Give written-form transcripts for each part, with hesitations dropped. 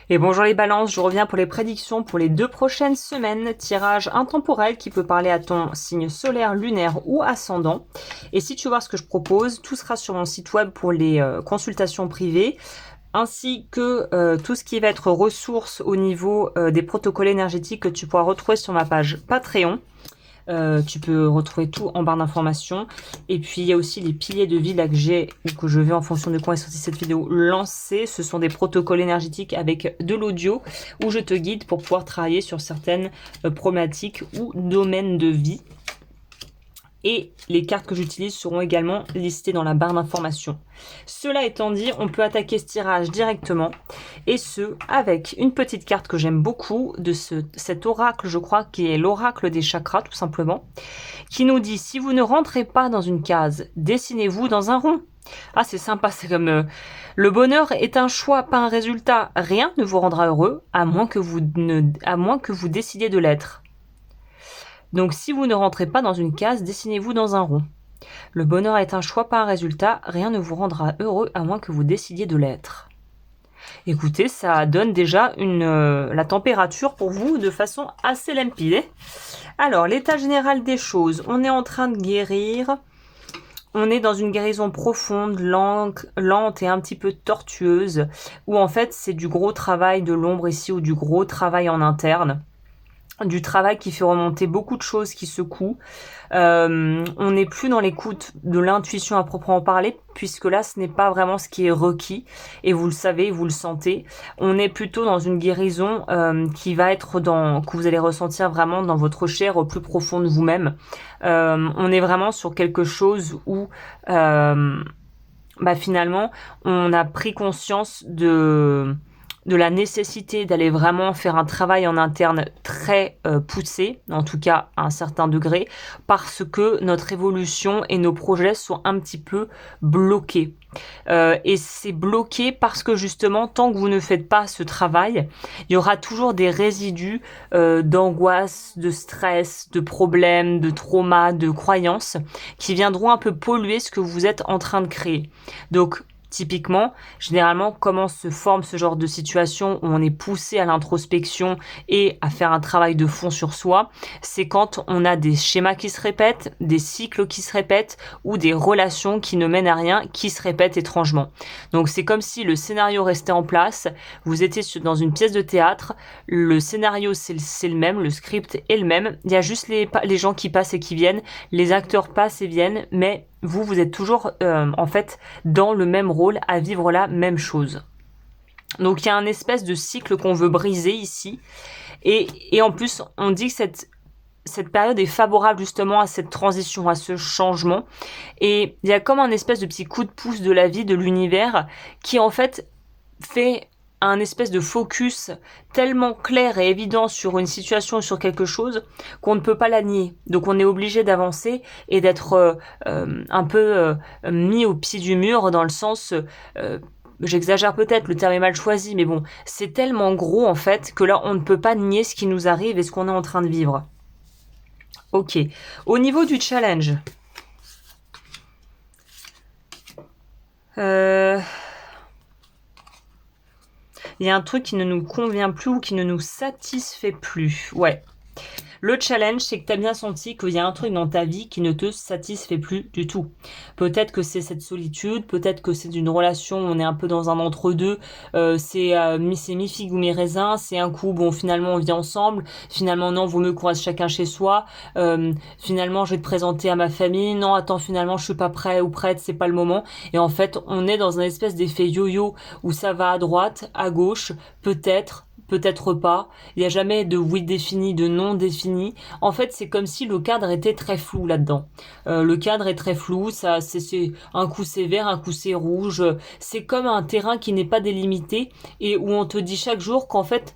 Et bonjour les balances, je reviens pour les prédictions pour les 2 prochaines semaines. Tirage intemporel qui peut parler à ton signe solaire, lunaire ou ascendant. Et si tu veux voir ce que je propose, tout sera sur mon site web pour les consultations privées, ainsi que tout ce qui va être ressources au niveau des protocoles énergétiques que tu pourras retrouver sur ma page Patreon. Tu peux retrouver tout en barre d'informations. Et puis il y a aussi les piliers de vie là que j'ai ou que je vais en fonction de quand est sortie cette vidéo lancer. Ce sont des protocoles énergétiques avec de l'audio où je te guide pour pouvoir travailler sur certaines problématiques ou domaines de vie. Et les cartes que j'utilise seront également listées dans la barre d'informations. Cela étant dit, on peut attaquer ce tirage directement, et ce, avec une petite carte que j'aime beaucoup, de cet oracle, je crois, qui est l'oracle des chakras, tout simplement, qui nous dit, si vous ne rentrez pas dans une case, dessinez-vous dans un rond. Ah, c'est sympa, c'est comme le bonheur est un choix, pas un résultat. Rien ne vous rendra heureux, à moins que vous décidiez de l'être. Donc si vous ne rentrez pas dans une case, dessinez-vous dans un rond. Le bonheur est un choix, pas un résultat. Rien ne vous rendra heureux à moins que vous décidiez de l'être. Écoutez, ça donne déjà la température pour vous de façon assez limpide. Alors, l'état général des choses. On est en train de guérir. On est dans une guérison profonde, lente et un petit peu tortueuse, où en fait c'est du gros travail de l'ombre ici ou du gros travail en interne. Du travail qui fait remonter beaucoup de choses qui secouent. On n'est plus dans l'écoute de l'intuition à proprement parler, puisque là, ce n'est pas vraiment ce qui est requis, et vous le savez, vous le sentez. On est plutôt dans une guérison qui va être que vous allez ressentir vraiment dans votre chair au plus profond de vous-même. On est vraiment sur quelque chose où finalement, on a pris conscience de la nécessité d'aller vraiment faire un travail en interne très poussé, en tout cas à un certain degré, parce que notre évolution et nos projets sont un petit peu bloqués. Et c'est bloqué parce que justement, tant que vous ne faites pas ce travail, il y aura toujours des résidus d'angoisse, de stress, de problèmes, de traumas, de croyances qui viendront un peu polluer ce que vous êtes en train de créer. Donc, typiquement, généralement, comment se forme ce genre de situation où on est poussé à l'introspection et à faire un travail de fond sur soi, c'est quand on a des schémas qui se répètent, des cycles qui se répètent ou des relations qui ne mènent à rien, qui se répètent étrangement. Donc c'est comme si le scénario restait en place, vous étiez dans une pièce de théâtre, le scénario c'est le même, le script est le même, il y a juste les gens qui passent et qui viennent, les acteurs passent et viennent, mais vous êtes toujours en fait dans le même rôle, à vivre la même chose. Donc il y a un espèce de cycle qu'on veut briser ici, et en plus on dit que cette période est favorable justement à cette transition, à ce changement, et il y a comme un espèce de petit coup de pouce de la vie, de l'univers, qui en fait fait un espèce de focus tellement clair et évident sur une situation, sur quelque chose, qu'on ne peut pas la nier. Donc on est obligé d'avancer et d'être un peu mis au pied du mur, dans le sens... j'exagère peut-être, le terme est mal choisi, mais bon, c'est tellement gros en fait que là on ne peut pas nier ce qui nous arrive et ce qu'on est en train de vivre. Ok, au niveau du challenge, il y a un truc qui ne nous convient plus ou qui ne nous satisfait plus. Ouais. Le challenge, c'est que tu as bien senti qu'il y a un truc dans ta vie qui ne te satisfait plus du tout. Peut-être que c'est cette solitude, peut-être que c'est une relation où on est un peu dans un entre-deux, c'est mi-figue ou mi-raisin, c'est un coup, bon, finalement on vit ensemble, finalement non, vaut mieux qu'on reste chacun chez soi, finalement je vais te présenter à ma famille, non, attends, finalement je suis pas prêt ou prête, c'est pas le moment. Et en fait, on est dans un espèce d'effet yo-yo où ça va à droite, à gauche, peut-être pas, il n'y a jamais de oui défini, de non défini. En fait, c'est comme si le cadre était très flou là-dedans. Le cadre est très flou, ça, c'est un coup c'est vert, un coup c'est rouge. C'est comme un terrain qui n'est pas délimité et où on te dit chaque jour qu'en fait,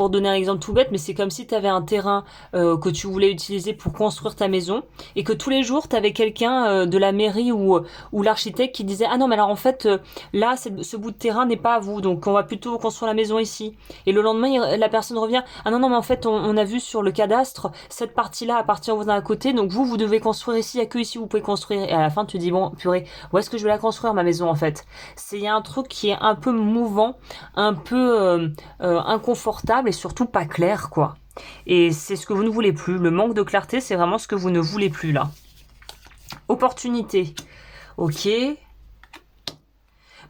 pour donner un exemple tout bête, mais c'est comme si tu avais un terrain que tu voulais utiliser pour construire ta maison et que tous les jours tu avais quelqu'un de la mairie ou l'architecte qui disait ah non mais alors en fait là ce bout de terrain n'est pas à vous, donc on va plutôt construire la maison ici. Et le lendemain la personne revient ah non mais en fait on a vu sur le cadastre cette partie-là appartient au voisin à côté, donc vous devez construire ici, il n'y a que ici vous pouvez construire. Et à la fin tu dis bon purée, où est-ce que je vais la construire ma maison en fait? Il y a un truc qui est un peu mouvant, un peu inconfortable et surtout pas clair quoi. Et c'est ce que vous ne voulez plus. Le manque de clarté, c'est vraiment ce que vous ne voulez plus là. Opportunité. Ok.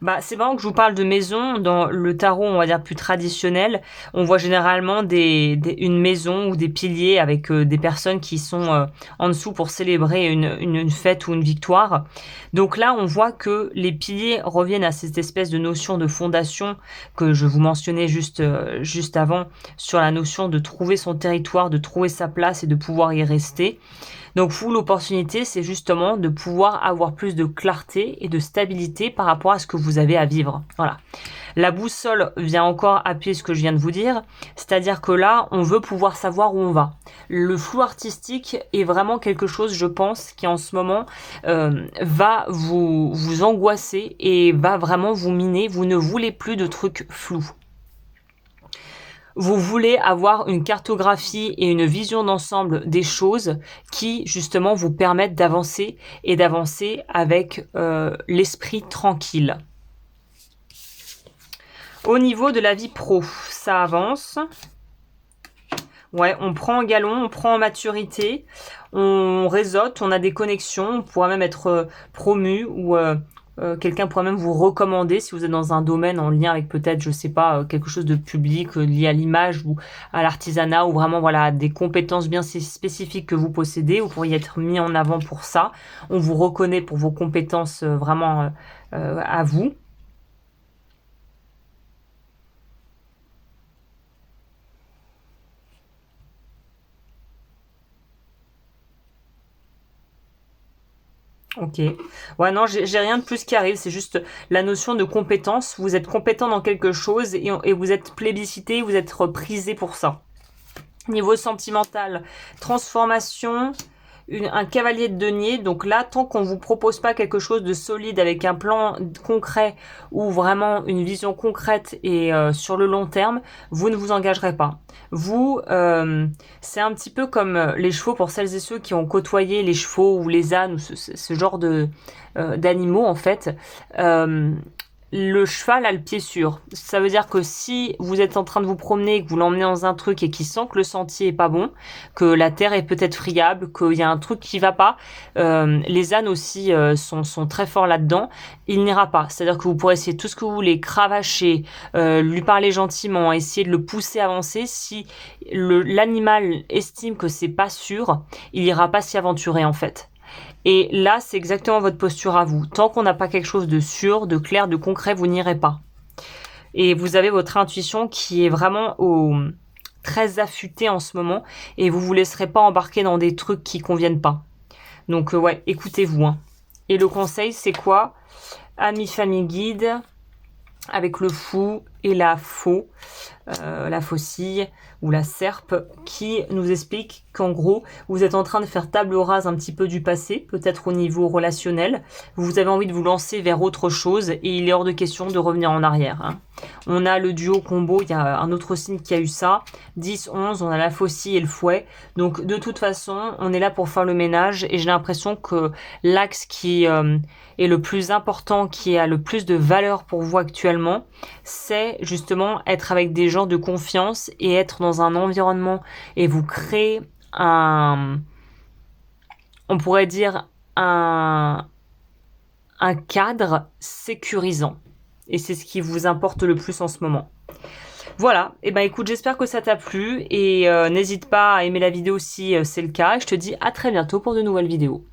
Bah, c'est marrant que je vous parle de maison. Dans le tarot, on va dire plus traditionnel, on voit généralement une maison ou des piliers avec des personnes qui sont en dessous pour célébrer une fête ou une victoire. Donc là, on voit que les piliers reviennent à cette espèce de notion de fondation que je vous mentionnais juste avant, sur la notion de trouver son territoire, de trouver sa place et de pouvoir y rester. Donc vous, l'opportunité, c'est justement de pouvoir avoir plus de clarté et de stabilité par rapport à ce que vous avez à vivre. Voilà. La boussole vient encore appuyer ce que je viens de vous dire, c'est-à-dire que là, on veut pouvoir savoir où on va. Le flou artistique est vraiment quelque chose, je pense, qui en ce moment va vous angoisser et va vraiment vous miner. Vous ne voulez plus de trucs flous. Vous voulez avoir une cartographie et une vision d'ensemble des choses qui, justement, vous permettent d'avancer et d'avancer avec l'esprit tranquille. Au niveau de la vie pro, ça avance. Ouais, on prend en galon, on prend en maturité, on réseaute, on a des connexions, on pourra même être promu ou... quelqu'un pourrait même vous recommander si vous êtes dans un domaine en lien avec peut-être, je sais pas, quelque chose de public lié à l'image ou à l'artisanat ou vraiment voilà des compétences bien spécifiques que vous possédez. Vous pourriez être mis en avant pour ça. On vous reconnaît pour vos compétences vraiment à vous. Ok. Ouais, non, j'ai rien de plus qui arrive. C'est juste la notion de compétence. Vous êtes compétent dans quelque chose et vous êtes plébiscité, vous êtes prisé pour ça. Niveau sentimental, transformation, un cavalier de denier. Donc là, tant qu'on vous propose pas quelque chose de solide avec un plan concret ou vraiment une vision concrète et sur le long terme, vous ne vous engagerez pas. Vous, c'est un petit peu comme les chevaux pour celles et ceux qui ont côtoyé les chevaux ou les ânes ou ce genre d'animaux en fait. Le cheval a le pied sûr. Ça veut dire que si vous êtes en train de vous promener, que vous l'emmenez dans un truc et qu'il sent que le sentier est pas bon, que la terre est peut-être friable, qu'il y a un truc qui va pas, les ânes aussi sont très forts là-dedans, il n'ira pas. C'est-à-dire que vous pourrez essayer tout ce que vous voulez, cravacher, lui parler gentiment, essayer de le pousser à avancer. Si l'animal estime que c'est pas sûr, il ira pas s'y aventurer en fait. Et là, c'est exactement votre posture à vous. Tant qu'on n'a pas quelque chose de sûr, de clair, de concret, vous n'irez pas. Et vous avez votre intuition qui est vraiment très affûtée en ce moment et vous vous laisserez pas embarquer dans des trucs qui conviennent pas. Donc ouais, écoutez-vous. Hein. Et le conseil, c'est quoi? Amis, famille, guide, avec le fou et la faucille ou la serpe qui nous explique qu'en gros, vous êtes en train de faire table rase un petit peu du passé, peut-être au niveau relationnel. Vous avez envie de vous lancer vers autre chose et il est hors de question de revenir en arrière. Hein. On a le duo combo, il y a un autre signe qui a eu ça. 10, 11, on a la faucille et le fouet. Donc de toute façon, on est là pour faire le ménage et j'ai l'impression que l'axe qui est le plus important, qui a le plus de valeur pour vous actuellement, c'est justement être avec des gens de confiance et être dans un environnement et vous créer on pourrait dire un cadre sécurisant. Et c'est ce qui vous importe le plus en ce moment. Voilà, et ben écoute, j'espère que ça t'a plu et n'hésite pas à aimer la vidéo si c'est le cas. Je te dis à très bientôt pour de nouvelles vidéos.